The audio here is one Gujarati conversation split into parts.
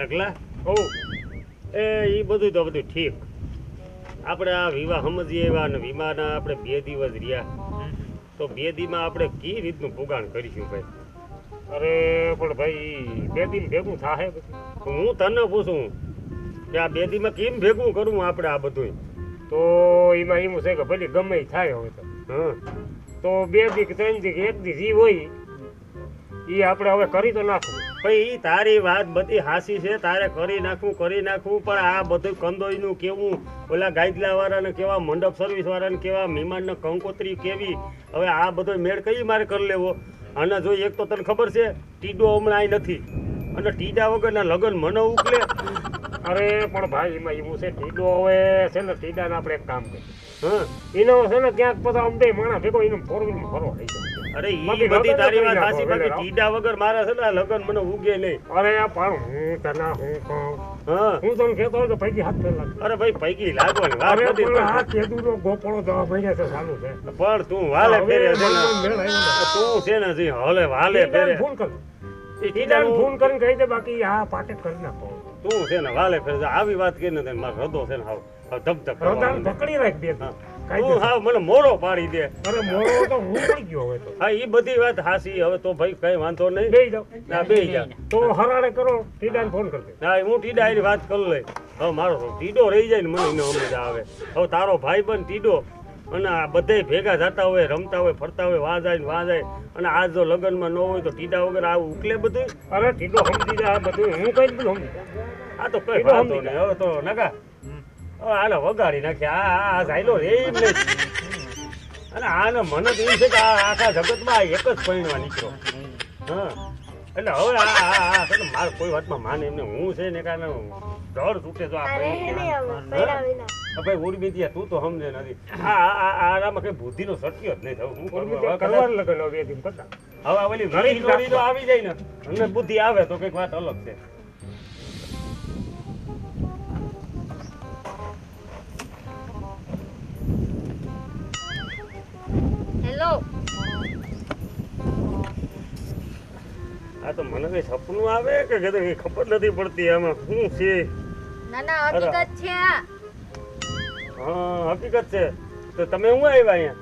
રગલા એ બધું તો બધું ઠીક. આપણે આ વિવાહ સમજીએ એવા અને વીમાના આપણે 2 દિવસ રહ્યા તો 2 દીમાં આપણે કઈ રીતનું પુગાણ કરીશું ભાઈ? અરે પણ ભાઈ 2 દિન ભેગું થાય? હું તને પૂછું કે આ 2 દીમાં કેમ ભેગું કરવું આપણે આ બધું? તો એમાં એવું છે કે ભલે ગમે ઈ થાય હવે હા તો 2 દી 3 દી 1 દી જી હોય એ આપણે હવે કરી તો નાખવું. ભાઈ તારી વાત બધી હાસી છે, તારે કરી નાખવું પણ આ બધું કંદોઈનું કેવું, ઓલા ગાઈડલા વાળાને કેવા, મંડપ સર્વિસ વાળાને કેવા, મહેમાનને કંકોત્રી કેવી, હવે આ બધો મેળ કઈ મારે કરી લેવો? અને જો એક તો તને ખબર છે ટીડો હમણાં અહીં નથી અને ટીડા વગરના લગ્ન મને ઉકલે. અરે પણ ભાઈ એમાં એવું છે ટીડો હવે છે ને ટીડાને આપણે એક કામ કરીએ. હા એનો છે ને ક્યાંક પછી અમદે માણા ભેગો એનો 4-wheeler ફરવા લઈ જાય. અરે ઈ બધી તારી વાત સાચી, બાકી ટીડા વગર મારા છે ને લગન મને ઉગે નહીં. અરે પણ હું તને હું કહું, હા હું તને કહેતો હોય કે પૈકી હાથ ફેરલા. અરે ભાઈ પૈકી લાગવાની વાત અરે નથી, પણ આ કેદુનો ગોપળો જવા મળ્યા છે ચાલુ છે. પણ તું વાલે ફેરે છે ને, તું છે ને જી હલે વાલે ફેરે ફોન કર, ટીડાને ફોન કરીને કહી દે, બાકી આ પાટે કરી નાખો. તું છે ને વાલે ફેરે આવી વાત કરીને તને મારો હૃદય છે ને હાવ ધબધબ રદાન પકડી રાખ બે દી. તું હાવ મને મોરો પાડી દે. અરે મોરો તો હું પડી ગયો હવે તો. હા ઈ બધી વાત હાસી, હવે તો ભાઈ કઈ વાંધો નહીં. બેહી જાઓ. ના બેહી જા. તો હરાડે કરો, ટીડાને ફોન કરી દે. હા હું ટીડા એની વાત કરી લઈ. હવે મારો ટીડો રહી જાય ને મને એને સમજ આવે. હવે તારો ભાઈ બન ટીડો અને આ બધે ભેગા થતા હોય, રમતા હોય, ફરતા હોય, વાં જાય અને આ જો લગ્નમાં ન હોય તો ટીડા વગર આવું ઉકલે બધું. અરે ટીડો સમજી જાય બધું, હું કઈ બધું સમજી. આ તો કઈ વાંધો નહીં. હવે તો નકા હવે આને વગાડી નાખ્યા. આ ઝાયલો રે એમ નહીં. અને આને મને તો એમ છે કે આ આખા જગતમાં એક જ પરિણવા નીકળો. હા એટલે હવે આ છે ને મારે કોઈ વાતમાં માને એમને હું છે ને કાને ડર તૂટે તો આ ભાઈ ઉડી ત્યાં તું તો સમજે નથી. આમાં કઈ બુદ્ધિનો સટ્યો જ નહીં થયું. હું કરવા લગન હવે એમ કરતા. હવે ઓલી ઘણી જોડી તો આવી જાય ને અને બુદ્ધિ આવે તો કઈક વાત અલગ છે. હેલો, આ તો મને કઈ સપનું આવે કે કઈ ખબર નથી પડતી આમાં શું છે. ના ના હકીકત છે આ. હા હકીકત છે. તો તમે હું આવ્યા અહીંયા?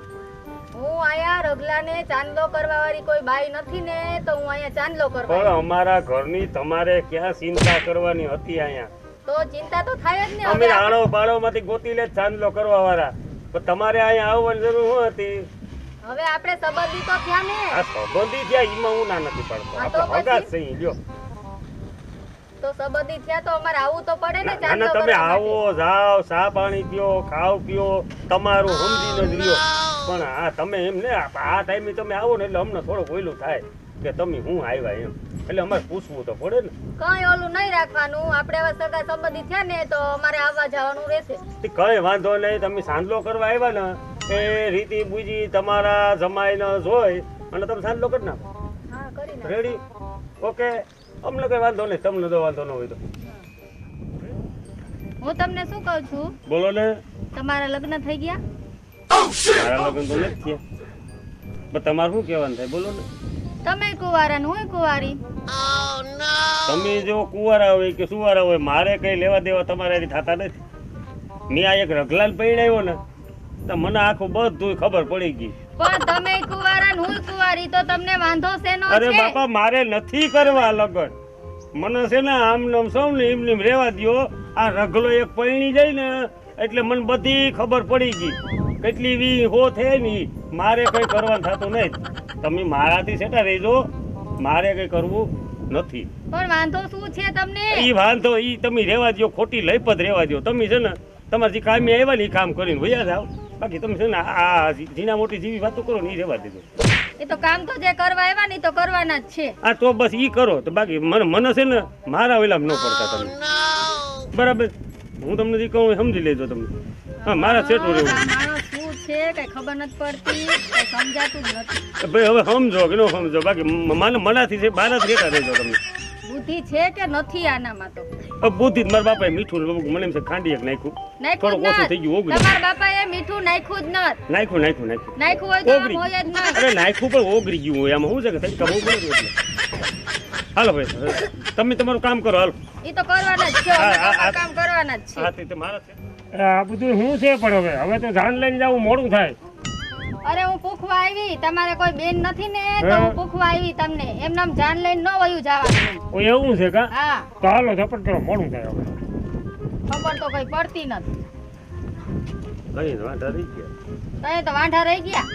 હું આયા રગલાને ચાંદલો કરવા વાળી કોઈ બાઈ નથી ને, તો હું અહીંયા ચાંદલો કરવા. પણ અમારા ઘરની તમારે ક્યાં ચિંતા કરવાની હતી અહીંયા? તો ચિંતા તો થાય જ ને. અમે આળો પાળો માંથી ગોતી લે ચાંદલો કરવા વાળા, પણ તમારે અહીંયા આવવાની જરૂર શું હતી? હવે આપણે સંબંધી તો થયા ને. આ સંબંધી થયા એમાં હું ના નથી પાડતો. હા, તો આપણે હગા જ સહી લ્યો. તો સંબંધી થયા તો અમારે આવવું તો પડે ને ના ચાંદલો તમે કરવા આવો જાઓ, ચા પાણી પીઓ, ખાવ પીઓ, તમારું સમજીને જ રહ્યો. પણ આ તમે એમ ને આ ટાઈમે તમે આવો ને એટલે અમને થોડુંક ઓયલું થાય કે તમે હું આવ્યા એમ, એટલે અમારે પૂછવું તો પડે ને. કઈ ઓલું નહીં રાખવાનું. આપણે હવે સગા સંબંધી થયા ને તો અમારે આવવા જવાનું રહેશે. કઈ વાંધો નહીં. તમે સાંજલો કરવા આવ્યા ને એ રીતિ બુજી તમારા જમાઈને જોઈ અને તમે સાંજલો કરી નાખો. હા કરી નાખ. રેડી? ઓકે. અમને કઈ વાંધો નહીં, તમને તો વાંધો ન હોય તો. હું તમને શું કહું છું, બોલો ને. તમારા લગ્ન થઈ ગયા? મારા લગ્ન તો નથી થયા, પણ તમારે શું કહેવાનું થાય બોલો ને. તમે કુંવારા ને હું કુંવારી. તમે જો કુંવારા હોય કે સુવારા હોય મારે કઈ લેવા દેવા તમારાથી થતા નથી. મેં આ એક રગલાલ પૈણાવ્યો ને તો મને આખું બધું ખબર પડી ગઈ. પણ તમે કુંવારા ને હું કુંવારી, તો તમને વાંધો શેનો છે? અરે બાપા મારે નથી કરવા લગન. મને છે ને આમ નામ સૌ ને એમ નેમ રેવા દ્યો. આ રગલો એક પૈણી જાય ને એટલે મને બધી ખબર પડી ગઈ કેટલી વી હો થે ની. મારે કઈ કરવાનું થતું નહીં. તમે મારાથી સેટા રહેજો, મારે કઈ કરવું નથી. પણ વાંધો શું છે તમને? ઈ વાંધો ઈ તમે રેવા દ્યો, ખોટી લઈપત રેવા દ્યો. તમે છે ને તમારે જે કામી આવ્યા ને એ કામ કરીને વયા જાવ. બાકી તમે છે ને આ ઝીણા મોટી જેવી વાતો કરો ને એ રેવા દેજો. એ તો કામ તો જે કરવા આવ્યા ને તો કરવાના જ છે. આ તો બસ ઈ કરો તો બાકી મને છે ને મારા વેલામ ન પડતા તમે. બરાબર? હું તમને જે કહું એ સમજી લેજો તમે. હા મારા સેટું રહેવું. માણસ શું છે કઈ ખબર નથી પડતી, કઈ સમજાતું જ નથી. ભાઈ હવે સમજો કે ન સમજો, બાકી મનાથી છે બાર જ રેતા રહેજો તમે. બુદ્ધિ છે કે નથી આનામાં? તો બુદ્ધિ મારા બાપાએ મીઠું મને એમ છે ખાંડી એક નાખ્યું, થોડુંક ઓછું થઈ ગયું. ઓગળી તમારા બાપાએ મીઠું નાખ્યું જ નથી. નાખ્યું નાખ્યું હોય તો આમ હોય જ નહીં. અરે નાખ્યું પણ ઓગળી ગયું હોય. આમાં શું છે કે તડકા બહુ પડે એટલે હાલો ભાઈ તમે તમારું કામ કરો હાલો ઈ તો કરવાના જ છે અમે હા, હા, તમારું કામ કરવાના જ છે હા તે મારા છે આ બધું શું છે પણ હવે તો જાન લઈને જવું મોડું થાય. અરે હું પૂછવા આવી તમારે કોઈ બેન નથી ને તો હું પૂછવા આવી તમને એમ નામ જાન લઈને ન વયું જવાનું ઓ એવું છે કા? હા તો હાલો ઝપટ કરો મોડું થાય હવે. ખબર તો કઈ પડતી નથી કઈ વાંધા રહી ગયા તય તો વાંઢા રહી ગયા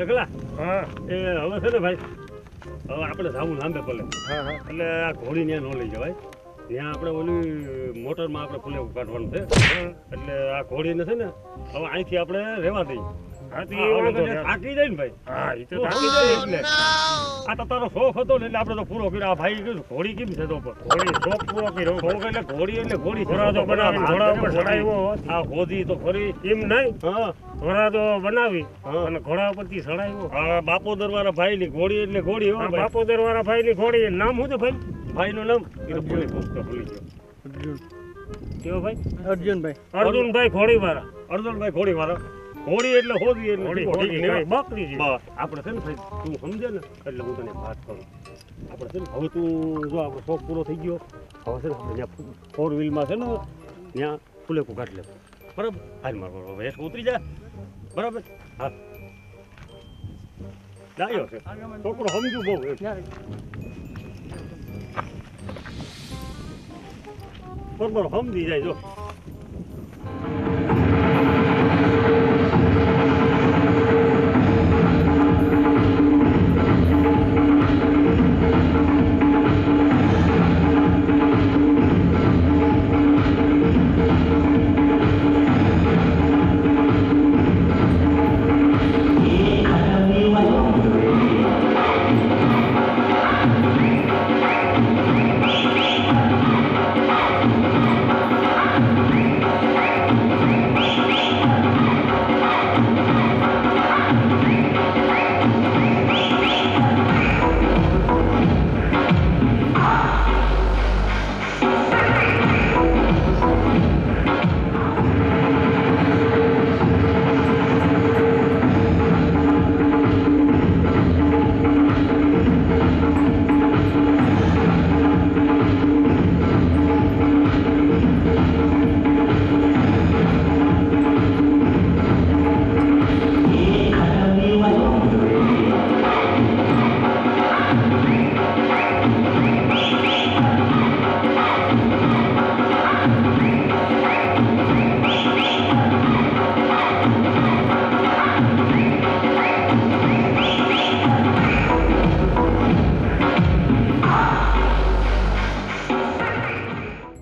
રગલા હા એ હવે છે ને ભાઈ હવે આપણે જાવું લાંબે ભલે હા હા એટલે આ ઘોડી ત્યાં ન લઈ જવાય ત્યાં આપણે ઓલી મોટરમાં આપણે ફૂલે કાઢવાનું છે એટલે આ ઘોડીને છે ને હવે અહીંથી આપણે રહેવા દઈએ હા તો એ વાંધો નહીં. થાકી જાય ને ભાઈ હા એ તો થાકી જાય એટલે આ તો તારો શોખ હતો ને એટલે આપણે તો પૂરો કર્યો આ ભાઈ કીધું ઘોડી કેમ છે તો પર ઘોડી શોખ પૂરો કર્યો. શોખ એટલે ઘોડી ઘોડા તો બનાવીને ઘોડા ઉપર ચડાવ્યો હોત. આ હોદી તો ખરી એમ નહીં હા ઘોડા તો બનાવી હા. અને ઘોડા પરથી ચડાવ્યો. આ બાપોદર વાળા ભાઈ ની ઘોડી એટલે ઘોડી હો આ ભાઈ બાપોદર વાળા ભાઈ ની ઘોડી નામ શું છે ભાઈ? ભાઈ નું નામ એ તો ભૂલી ગયો કેવો ભાઈ? અર્જુનભાઈ અર્જુનભાઈ ઘોડી વાળા. અર્જુનભાઈ ઘોડી વાળા ઘોડી એટલે હોદી એટલે ઘોડી ઠીક ઘોડી નહીં. કઈ બકરી છે. બસ આપણે છે ને ભાઈ તું સમજે ને એટલે હું તને વાત કરું આપણે છે ને હવે તું જો આપણો શોખ પૂરો થઈ ગયો હવે છે ને આપણે ત્યાં ફોર વ્હીલમાં છે ને ત્યાં ફૂલેકું કાઢી લે બરાબર હાલ મારો હવે હેઠ ઉતરી જા બરાબર હા ડાયો છે છોકરો સમજુ બહુ એમ. બરોબર સમજી જાય જો